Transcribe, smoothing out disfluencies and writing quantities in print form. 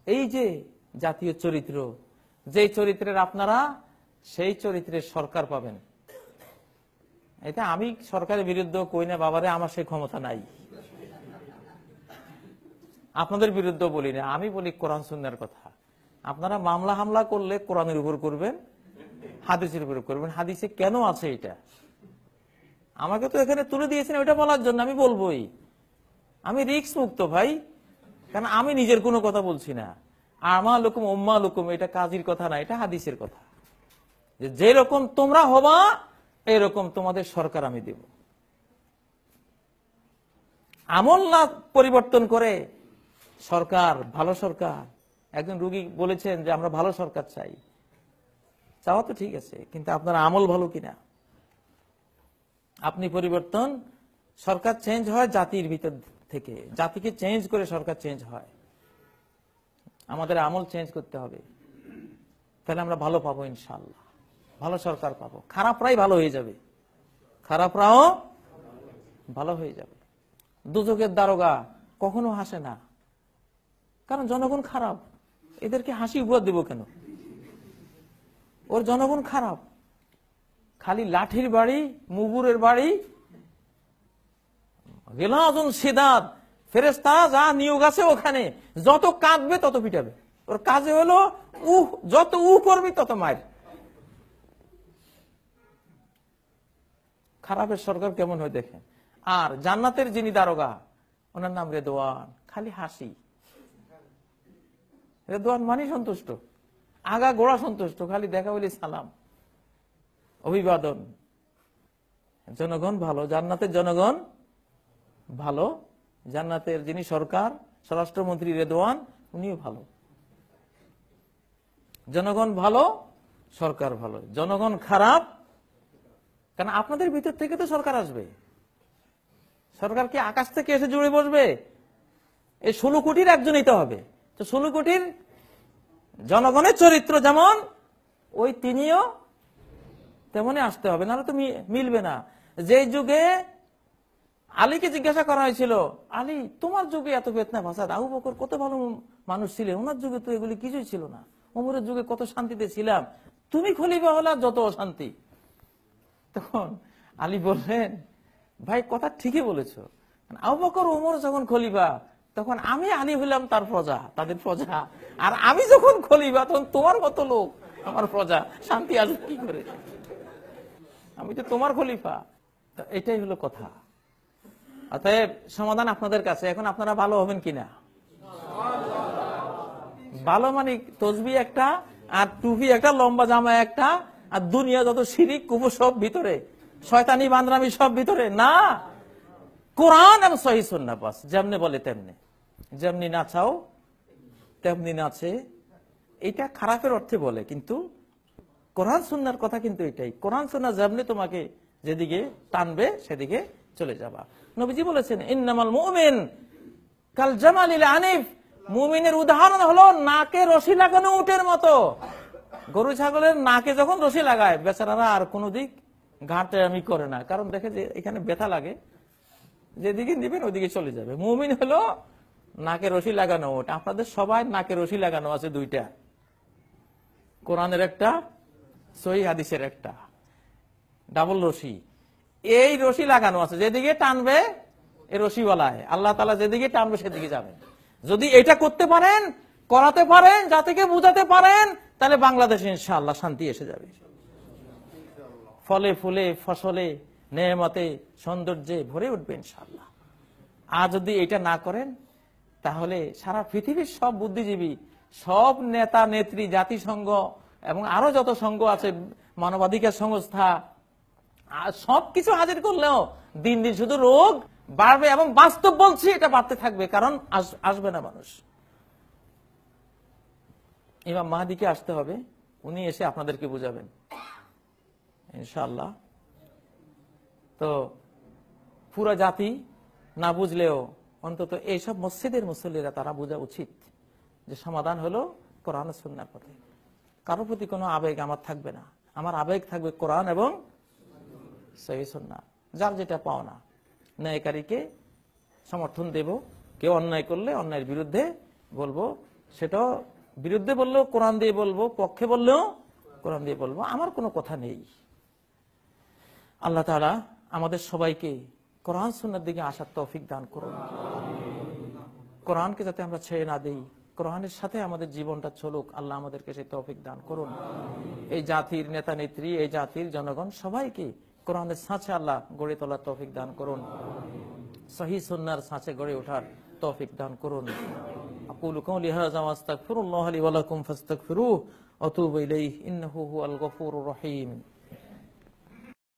এই যে জাতীয় চরিত্র, যে চরিত্রের আপনারা, সেই চরিত্রের সরকার পাবেন। এটা আমি সরকারের বিরুদ্ধে কই না বাবারে, আমার সেই ক্ষমতা নাই। আপনাদের বিরুদ্ধে বলি না, আমি বলি কোরআন সুন্নাহর কথা। আপনারা মামলা হামলা করলে কোরআনের উপর করবেন, হাদিসের উপর করবেন। হাদিসে কেন আছে এটা? আমাকে তো এখানে তুলে দিয়েছেন ওইটা বলার জন্য, আমি বলবোই। আমি রিস্ক মুক্ত ভাই, কারণ আমি নিজের কোনো কথা বলছি না। আমা লুকুম উম্মা লুকুম, এটা কাজীর কথা না, এটা হাদিসের কথা। যে রকম তোমরা হবা এরকম তোমাদের সরকার আমি দেব। আমল না পরিবর্তন করে সরকার, ভালো সরকার। একজন রোগী বলেছেন যে আমরা ভালো সরকার চাই। চাওয়া তো ঠিক আছে, কিন্তু আপনার আমল ভালো কিনা? আপনি পরিবর্তন, সরকার চেঞ্জ হয় জাতির ভিতর থেকে, জাতিকে চেঞ্জ করে সরকার চেঞ্জ হয়। আমাদের আমল চেঞ্জ করতে হবে, তাহলে আমরা ভালো পাবো ইনশাআল্লাহ, ভালো সরকার পাবো। খারাপরাই ভালো হয়ে যাবে, খারাপরাও ভালো হয়ে যাবে। দুদকের দারোগা কখনো হাসে না, কারণ জনগণ খারাপ। এদেরকে হাসি উপহার দেব কেন? ওর জনগণ খারাপ। খালি লাঠির বাড়ি, মুগুরের বাড়ি, গেলাজন সিদাত, ফেরেশতা যা নিয়োগ আছে ওখানে যত কাঁদবে তত পিটাবে। ওর কাজে হলো যত করবি তত মার। খারাপের সরকার কেমন হয় দেখেন। আর জান্নাতের যিনি দারোগা, ওনার নাম রেদওয়ান, খালি হাসি। রেদওয়ান মানে সন্তুষ্ট, আগা গোড়া সন্তুষ্ট, খালি দেখা বলি সালাম, অভিবাদন। জনগণ ভালো, জান্নাতের জনগণ ভালো। জান্নাতের যিনি সরকার, স্বরাষ্ট্রমন্ত্রী রেদওয়ান, উনিও ভালো। জনগণ ভালো, সরকার ভালো। জনগণ খারাপ, কারণ আপনাদের ভিতর থেকে তো সরকার আসবে। সরকার কি আকাশ থেকে এসে জুড়ে বসবে? এই 16 কোটির একজনই তো হবে। তো 16 কোটির জনগণের চরিত্র যেমন, ওই তিনিও তেমনি আসতে হবে, নাহলে তো মিলবে না। যে যুগে আলীকে জিজ্ঞাসা করা হয়েছিল, আলী তোমার যুগে এত ফিতনা ফাসাদ, আবু বকর কত ভালো মানুষ ছিলেন, ওনার যুগে তো এগুলি কিছুই ছিল না, ওমরের যুগে কত শান্তিতে ছিলাম, তুমি খলিফা হলা যত অশান্তি। তখন আলী বললেন, ভাই কথা ঠিকই বলেছো, আবু বকর ওমর যখন খলিফা তখন আমি আলী হইলাম তার প্রজা, তাদের প্রজা, আর আমি যখন খলিফা তখন তোমার মতো লোক আমার প্রজা, শান্তি আসবে কি করে? আমি তো তোমার খলিফা। এটাই হলো কথা। অতএব সমাধান আপনাদের কাছে। এখন আপনারা ভালো হবেন কিনা? ভালো মানে তসবিহ একটা, আর টুপি একটা, লম্বা জামা একটা, আর দুনিয়া যত শিরিক কুফর সব ভিতরে, শয়তানি বান্দরামি সব ভিতরে না। কোরআন আর সহিহ সুন্নাহ বাস, যেমনি বলে তেমনি, যেমনি নাচাও তেমনি নাচে। এটা খারাপের অর্থে বলে, কিন্তু কোরআন সুন্নাহর কথা কিন্তু এটাই। কোরআন সুন্নাহ যেমনি তোমাকে যেদিকে টানবে সেদিকে চলে যাবা। নবীজি বলেছেন, ইন্নামাল মুমিন কাল জামালিল আনিফ, মুমিনের উদাহরণ হলো নাকে রশি লাগানো উটের মতো। গরু ছাগলের নাকে যখন রশি লাগায়, বেচারারা আর কোনো দিক ঘাটে আমি করে না, কারণ দেখে যে এখানে ব্যথা লাগে, যেদিকে নিবেন ওইদিকে চলে যাবে। মুমিন হলো নাকে রশি লাগানো উট। আপনাদের সবাই নাকে রশি লাগানো আছে দুইটা, কোরআনের একটা, সহিহ হাদিসের একটা, ডাবল রশি। এই রশি লাগানো আছে, যেদিকে টানবে এই রশিওয়ালায়, আল্লাহ তাআলা যেদিকে টানবে সেদিকে যাবে। যদি এটা করতে পারেন, করাতে পারেন, জাতিকে বুঝাতে পারেন, তাহলে বাংলাদেশে ইনশাআল্লাহ শান্তি এসে যাবে। ফলে ফুলে ফসলে নেয়ামতে সৌন্দর্যে ভরে উঠবে ইনশাআল্লাহ। আর যদি এটা না করেন, তাহলে সারা পৃথিবীর সব বুদ্ধিজীবী, সব নেতা নেত্রী, জাতিসংঘ এবং আরো যত সংঘ আছে, মানবাধিকার সংস্থা, সবকিছু হাজির করলেও দিন দিন শুধু রোগ বাড়বে, এবং বাস্তব বলছি এটা বাড়তে থাকবে, কারণ আসবে না মানুষ। ইমাম মাহদিকে আসতে হবে, উনি এসে আপনাদেরকে বুঝাবেন ইনশাআল্লাহ। তো পুরা জাতি না বুঝলেও অন্তত এইসব মসজিদের মুসল্লিরা তারা বোঝা উচিত যে সমাধান হলো কোরআন ও সুন্নাহর পথে। কারোর প্রতি কোনো আবেগ আমার থাকবে না, আমার আবেগ থাকবে কোরআন এবং সহিহ সুন্নাহ। যার যেটা পাওনা, ন্যায়কারীকে সমর্থন দেব, কেউ অন্যায় করলে অন্যায়ের বিরুদ্ধে বলবো, সেটাও বিরুদ্ধে বললেও কোরআন দিয়ে বলবো, পক্ষে বললেও কোরআন দিয়ে বলবো, আমার কোনো কথা নেই। আল্লাহ তাআলা আমাদের সবাইকে কোরআন সুন্নাহর দিকে আসার তৌফিক দান করুন। কোরআনকে যাতে আমরা ছেড়ে না দেই, কোরআনের সাথে আমাদের জীবনটা চলুক, আল্লাহ আমাদেরকে সেই তৌফিক দান করুন। এই জাতির নেতা নেত্রী, এই জাতির জনগণ সবাইকে কোরআনের ছাঁচে আল্লাহ গড়ে তোলার তৌফিক দান করুন, সহিহ সুন্নাহর ছাঁচে গড়ে ওঠার তৌফিক দান করুন। আকুলু কওলি হাযা ওয়া আস্তাগফিরুল্লাহ লি ওয়া লাকুম ফাস্তাগফিরুহু ওয়া তুবু ইলাইহি ইন্নাহু হুয়াল গফুরুর রহিম।